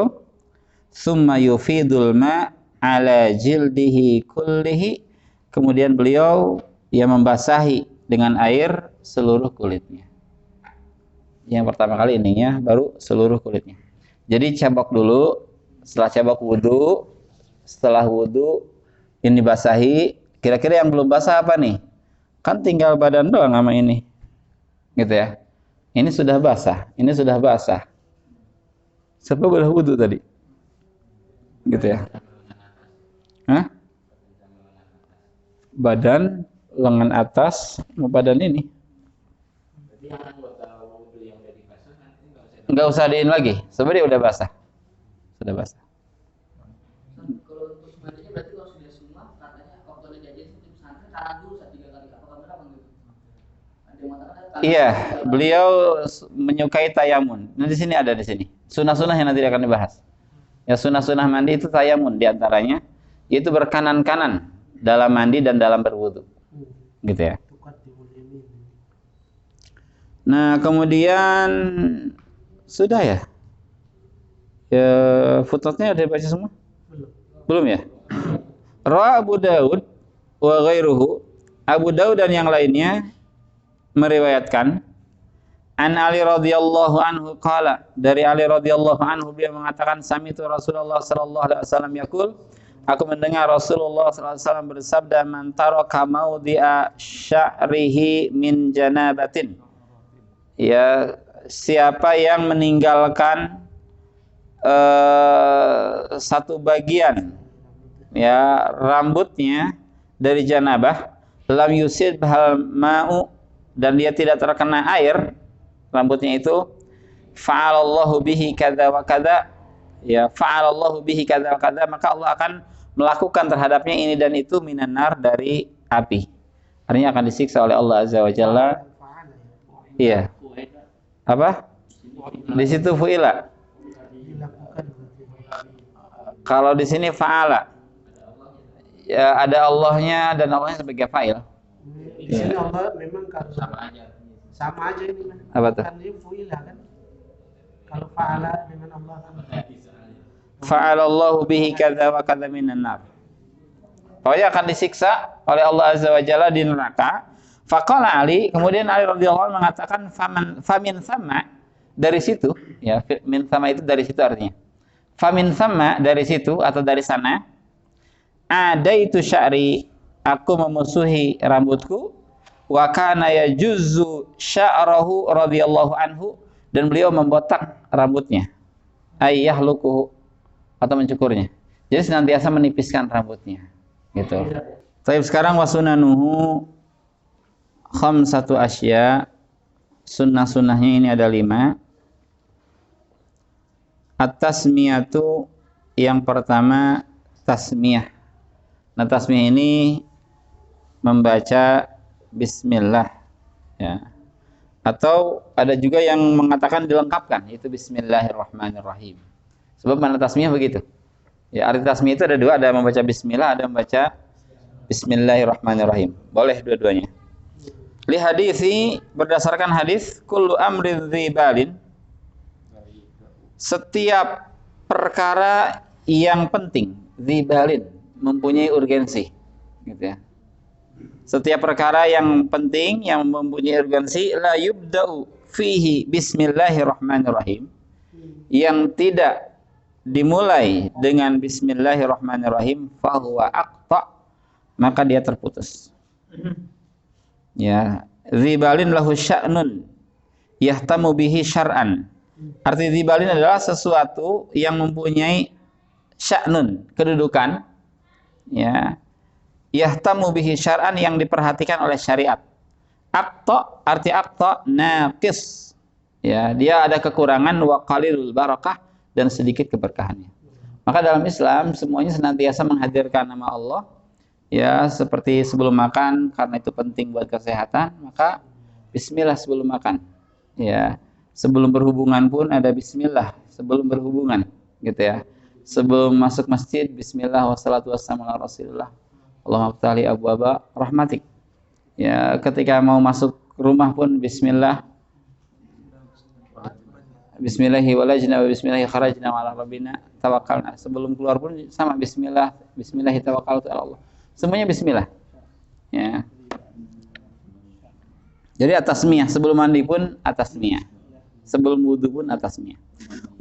Tsumma yufidul ma ala jildihi kullihi. Kemudian beliau membasahi dengan air seluruh kulitnya. Yang pertama kali ininya, baru seluruh kulitnya. Jadi cabok dulu, setelah cabok wudu, setelah wudu ini basahi. Kira-kira yang belum basah apa nih? Kan tinggal badan doang sama ini. Gitu ya. Ini sudah basah, ini sudah basah. Siapa boleh wudu tadi? Gitu ya. Hah? Badan, lengan atas, badan ini. Enggak usah diin lagi, sebenarnya udah basah. Sudah basah. Kalau untuk sebenarnya berarti kalau sudah sunnah katanya waktu ada jajan itu pesantren tangan dulu 3 kali. Apakah benar bang? Ada yang mengatakan iya, beliau menyukai tayamun. Nah, di sini ada di sini. Sunah-sunah yang nanti akan dibahas. Ya, sunah-sunah mandi itu tayamun diantaranya, yaitu berkanan-kanan dalam mandi dan dalam berwudu. Gitu ya. Nah, kemudian sudah ya? Ya, footnote-nya udah dibaca semua? Belum ya? Rawa Abu Daud wa ghairuhu. Abu Daud dan yang lainnya meriwayatkan an Ali radhiyallahu anhu qala, dari Ali radhiyallahu anhu beliau mengatakan sami'tu Rasulullah sallallahu alaihi wasallam yaqul, aku mendengar Rasulullah sallallahu alaihi wasallam bersabda, man taraka maudhi'a sya'rihi min janabatin. Ya, siapa yang meninggalkan satu bagian, ya, rambutnya dari janabah, lam yusid hal ma'u, dan dia tidak terkena air rambutnya itu, fa'alallahu bihi kadza wa kadza, ya, fa'alallahu bihi kadza wa kadza, maka Allah akan melakukan terhadapnya ini dan itu minan nar, dari api. Artinya akan disiksa oleh Allah Azza wa Jalla. Iya. Apa? Di situ fu'ila. Kalau di sini fa'ala. Ya, ada Allahnya dan Allahnya sebagai fa'il. Di sini Allah memang kalau sama aja ini mah. Apa tuh? Kan ini fu'ila kan. Kalau fa'ala dengan Allah kan. Fa'alallahu bihi kadza wa kadza minan nar. Pokoknya akan disiksa oleh Allah Azza wa Jalla di neraka. Faqala Ali, kemudian Ali radhiyallahu anhu mengatakan famin sama, dari situ, ya, min sama itu dari situ artinya. Famin sama, dari situ atau dari sana, ada itu sya'ri, aku memusuhi rambutku, wa kana yajuzzu sya'rahu radhiyallahu anhu, dan beliau membotak rambutnya, ayyahlukuhu, atau mencukurnya. Jadi senantiasa menipiskan rambutnya, gitu. Tapi sekarang wasunanuhu khamsatu asya, sunnah-sunnahnya ini ada 5. At-tasmiyatu, yang pertama tasmiyah. Nah, tasmiyah ini membaca bismillah, ya. Atau ada juga yang mengatakan dilengkapkan, itu bismillahirrahmanirrahim. Sebab mana tasmiyah begitu. Ya, arti tasmiyah itu ada 2, ada membaca bismillah, ada membaca Bismillahirrahmanirrahim. Boleh dua-duanya. Li hadisi, berdasarkan hadis, kullu amrin dzibalin, setiap perkara yang penting, dzibalin, mempunyai urgensi, gitu ya. Setiap perkara yang penting, yang mempunyai urgensi, la yubda'u fihi bismillahirrahmanirrahim, yang tidak dimulai dengan bismillahirrahmanirrahim, fahuwa aqta, maka dia terputus. Ya, dzibalin lahu sya'nun yahtamu bihi syar'an. Arti dzibalin adalah sesuatu yang mempunyai sya'nun, kedudukan, ya, yahtamu bihi syar'an, yang diperhatikan oleh syariat. Aqta, arti aqta naqis, ya, dia ada kekurangan, wa qalilul barakah, dan sedikit keberkahannya. Maka dalam Islam semuanya senantiasa menghadirkan nama Allah, ya, seperti sebelum makan, karena itu penting buat kesehatan, maka bismillah sebelum makan. Ya, sebelum berhubungan pun ada bismillah sebelum berhubungan, gitu ya. Sebelum masuk masjid, bismillah wassalatu wassalamu ala rasulillah. Allahumma ftahli abwaaba rahmatik. Ya, ketika mau masuk rumah pun bismillah. Bismillahi walajna wa bismillahi kharajna wa ala rabbina tawakkalna. Sebelum keluar pun sama bismillah, bismillahi tawakkaltu ala Allah. Semuanya bismillah. Ya. Jadi atasmiyah, sebelum mandi pun atasmiyah. Sebelum wudu pun atasmiyah.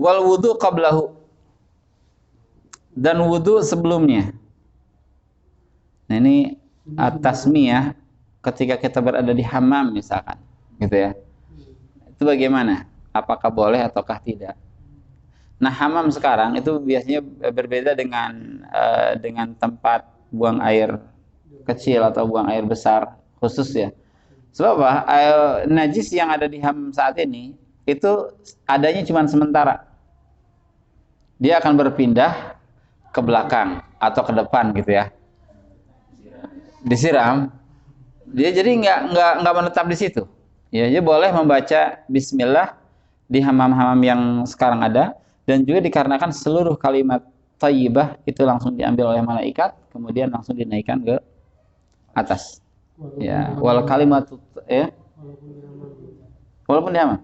Wal wudu qablahu, dan wudu sebelumnya. Nah, ini atasmiyah ketika kita berada di hammam misalkan, gitu ya. Itu bagaimana? Apakah boleh ataukah tidak? Nah, hammam sekarang itu biasanya berbeda dengan tempat buang air kecil atau buang air besar khusus, ya. Sebab apa? Najis yang ada di hammam saat ini itu adanya cuma sementara. Dia akan berpindah ke belakang atau ke depan, gitu ya. Disiram. Dia jadi nggak menetap di situ. Ya, dia boleh membaca bismillah di hammam-hammam yang sekarang ada, dan juga dikarenakan seluruh kalimat thayyibah itu langsung diambil oleh malaikat, kemudian langsung dinaikkan ke atas. Ya, wal kalimatu, ya. Walaupun di hammam.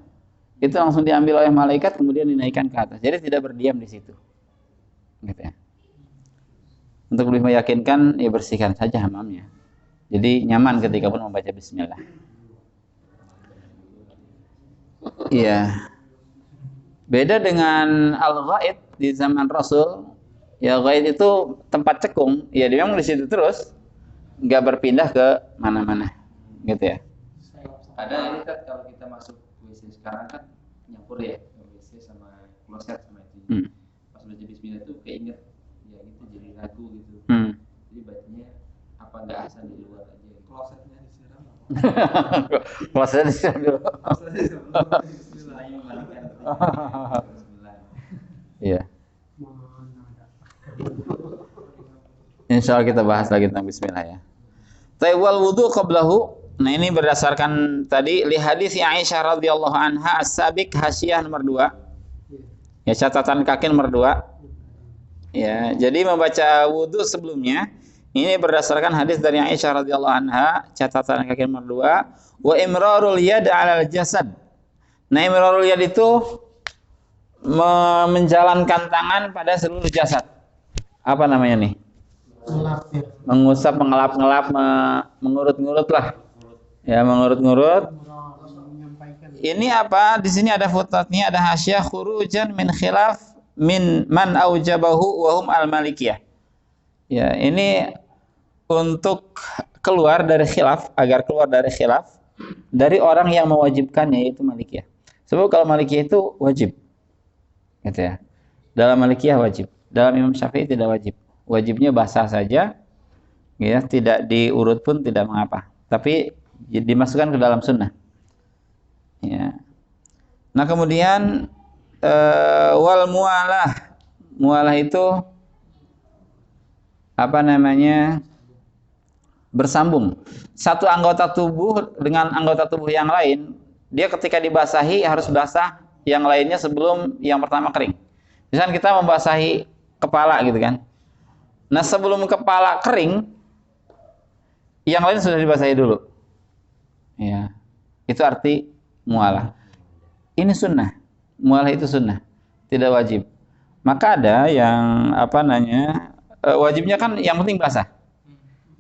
Itu langsung diambil oleh malaikat, kemudian dinaikkan ke atas. Jadi tidak berdiam di situ. Gitu ya. Untuk lebih meyakinkan, ya bersihkan saja hammamnya. Jadi nyaman ketika pun membaca bismillah. Iya. Beda dengan al-ghaid di zaman Rasul. Ya, ghaid itu tempat cekung. Ya, dia memang di situ terus, nggak berpindah ke mana-mana, gitu ya. Ada ini kan kalau kita masuk WC sekarang kan nyampur ya, WC sama kloset sama itu. Pas baca bismillah tuh keinget, ya gitu, jadi ragu gitu. Jadi bacanya apa nggak asal di luar aja. Klosetnya disiram apa? Klosetnya disiram dulu. Iya. Insya Allah kita bahas lagi tentang bismillah, ya. Wal wudu qablahu. Nah, ini berdasarkan tadi li hadis Aisyah radhiyallahu anha as-sabiq hasyiah nomor 2. Ya, catatan kaki nomor 2. Ya, jadi membaca wudu sebelumnya ini berdasarkan hadis dari Aisyah radhiyallahu anha, catatan kaki nomor 2, wa imrarul yad 'alal jasad. Nah, imrarul yad itu menjalankan tangan pada seluruh jasad. Apa namanya nih? Mengusap, mengelap-ngelap, mengurut-ngurut lah. Ya, mengurut-ngurut. Ini apa? Di sini ada footnote-nya, ada hasyiah khurujan min khilaf min man aujabahu wa hum al-malikiyah. Ya, ini untuk keluar dari khilaf, agar keluar dari khilaf dari orang yang mewajibkannya, yaitu Malikiyah. Sebab kalau Malikiyah itu wajib. Gitu ya. Dalam Malikiyah wajib. Dalam Imam Syafi'i tidak wajib. Wajibnya basah saja, ya, tidak diurut pun tidak mengapa. Tapi dimasukkan ke dalam sunnah. Ya. Nah, kemudian wal mualah. Mualah itu apa namanya? Bersambung. Satu anggota tubuh dengan anggota tubuh yang lain, dia ketika dibasahi harus basah yang lainnya sebelum yang pertama kering. Misalnya kita membasahi kepala, gitu kan. Nah, sebelum kepala kering, yang lain sudah dibasahi dulu. Ya. Itu arti mualah. Ini sunnah. Mualah itu sunnah, tidak wajib. Maka ada yang wajibnya kan yang penting basah.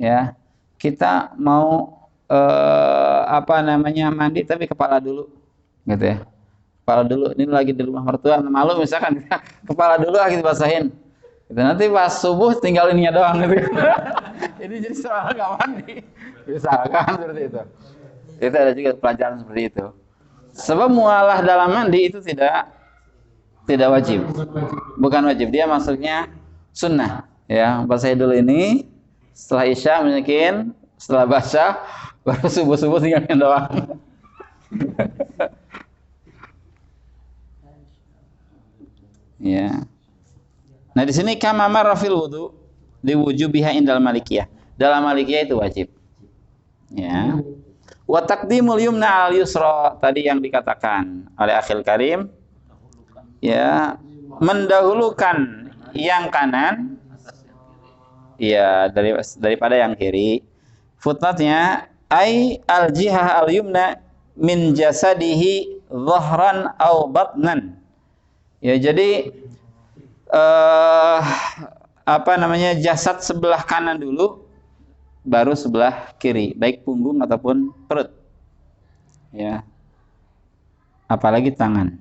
Ya. Kita mau mandi tapi kepala dulu. Gitu ya. Kepala dulu. Ini lagi di rumah mertua, malu misalkan kepala dulu lagi dibasahin. Gitu. Nanti pas subuh tinggal ininya doang gitu. Ini jadi soal nggak mandi. Misalkan seperti itu. Itu ada juga pelajaran seperti itu. Sebab mualah dalam mandi itu tidak wajib. Bukan wajib. Dia maksudnya sunnah. Ya, basahi dulu ini. Setelah isya mungkin, setelah basah, baru subuh tinggal ini doang. Ya. Nah di sini kama marra fil wudu liwujubiha indal malikiyah. Dalam malikiyah itu wajib. Ya. Wa taqdimul yumna al yusra tadi yang dikatakan oleh akhil karim, ya, mendahulukan yang kanan ya daripada yang kiri. Footnote-nya ai al jihah al yumna min jasadihi dhahran aw batnan. Ya jadi jasad sebelah kanan dulu baru sebelah kiri, baik punggung ataupun perut. Ya. Apalagi tangan.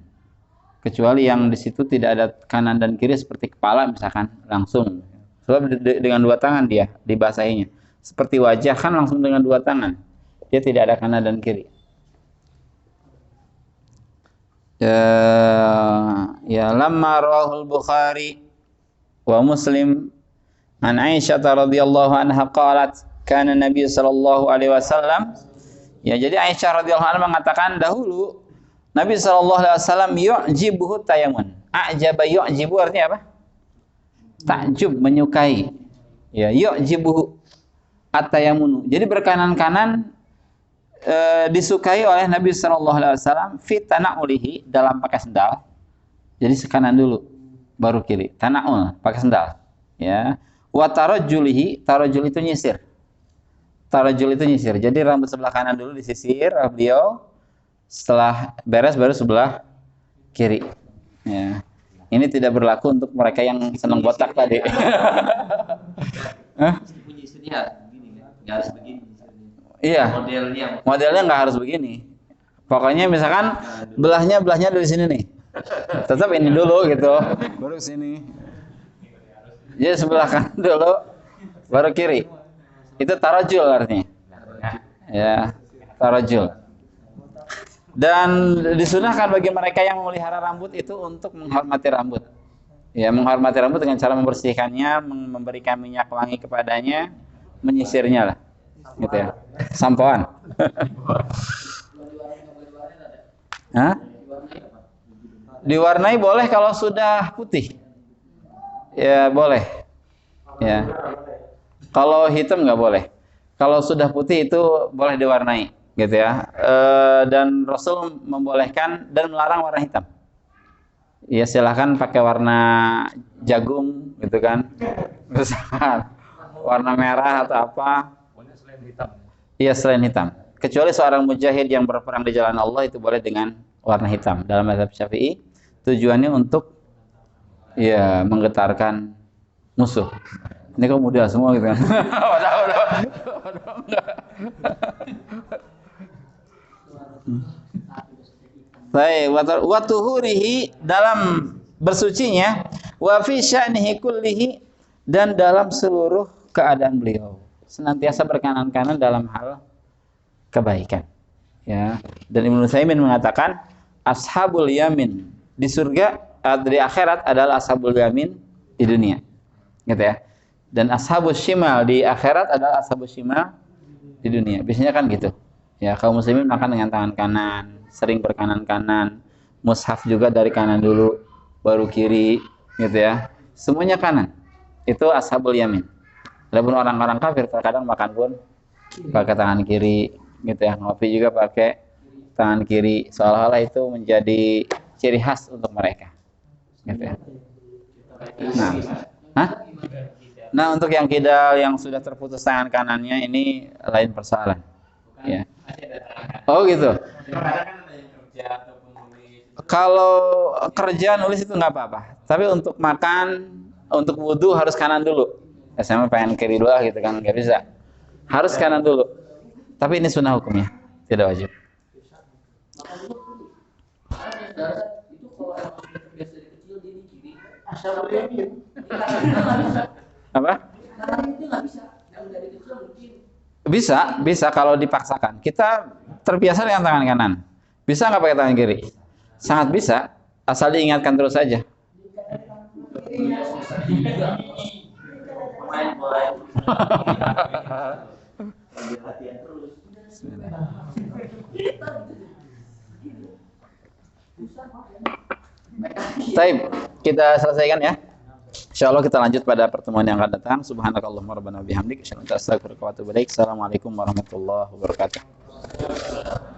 Kecuali yang di situ tidak ada kanan dan kiri seperti kepala misalkan langsung. Sebab dengan dua tangan dia dibasahinya. Seperti wajah kan langsung dengan dua tangan. Dia tidak ada kanan dan kiri. Ya lamma rawahul Bukhari wa Muslim an Aisyah radhiyallahu anha qalat kana Nabi sallallahu alaihi wasallam, ya jadi Aisyah radhiyallahu anha mengatakan dahulu Nabi sallallahu alaihi wasallam yu'jibuhu tayamun. A'jaba yu'jibu artinya apa? Takjub, menyukai. Ya, yu'jibuhu at-tayamun. Jadi berkanan-kanan disukai oleh Nabi sallallahu alaihi wasallam fi tana'ulihi, dalam pakai sendal. Jadi sekanan dulu baru kiri. Tana'ul, pakai sendal. Ya. Wa tarajjulihi, tarajjul itu nyisir. Tarajul itu nyisir. Jadi rambut sebelah kanan dulu disisir beliau. Setelah beres baru sebelah kiri. Ya. Ini tidak berlaku untuk mereka yang senang botak tadi. Nyisirnya begini kan? Nggak harus begini. Iya. Modelnya nggak harus begini. Pokoknya misalkan belahnya dari sini nih. Tetap ini dulu gitu. Baru sini. Jadi sebelah kanan dulu baru kiri. Itu tarajul artinya. Ya, tarajul. Dan disunahkan bagi mereka yang memelihara rambut itu untuk menghormati rambut. Ya, menghormati rambut dengan cara membersihkannya, memberikan minyak wangi kepadanya, menyisirnya lah. Gitu ya. Sampoan. Hah? Diwarnai boleh kalau sudah putih. Ya, boleh. Ya. Kalau hitam nggak boleh. Kalau sudah putih itu boleh diwarnai, gitu ya. Dan Rasul membolehkan dan melarang warna hitam. Ya silahkan pakai warna jagung, gitu kan. Misalkan warna merah atau apa. Selain hitam. Iya selain hitam. Kecuali seorang mujahid yang berperang di jalan Allah itu boleh dengan warna hitam. Dalam mazhab Syafi'i tujuannya untuk ya menggetarkan musuh. Ini kok muda semua gitu kan. Baik, wa tuhurihi, dalam bersucinya, wa fi sya'nihi kullihi, dan dalam seluruh keadaan beliau. Senantiasa berkanan-kanan dalam hal kebaikan. Ya. Dan Ibnu Utsaimin mengatakan ashabul yamin di surga, di akhirat adalah ashabul yamin di dunia. Gitu ya. Dan ashabus shimal di akhirat adalah ashabus shimal di dunia. Biasanya kan gitu. Ya, kaum muslimin makan dengan tangan kanan, sering berkanan-kanan. Mushaf juga dari kanan dulu, baru kiri, gitu ya. Semuanya kanan. Itu ashabul yamin. Adapun orang-orang kafir terkadang makan pun pakai tangan kiri, gitu ya. Ngopi juga pakai tangan kiri. Seolah-olah itu menjadi ciri khas untuk mereka. Gitu ya. Nah, Hah? Nah, untuk yang kidal yang sudah terputus tangan kanannya ini lain persoalan. Ya. Oh gitu. Kalau kerja nulis itu nggak apa-apa. Tapi untuk makan, untuk wudhu harus kanan dulu. Ya, saya mah pengen kiri dulu gitu kan, nggak bisa. Harus kanan dulu. Tapi ini sunnah hukumnya, tidak wajib. Apa? Bisa kalau dipaksakan. Kita terbiasa dengan tangan kanan. Bisa nggak pakai tangan kiri? Sangat bisa, asal diingatkan terus saja. Baik, kita selesaikan ya. Insyaallah kita lanjut pada pertemuan yang akan datang. Subhanakallahumma rabbana bihamdik, asyhadu an la ilaha illa anta astaghfiruka wa atubu ilaik. Assalamualaikum warahmatullahi wabarakatuh.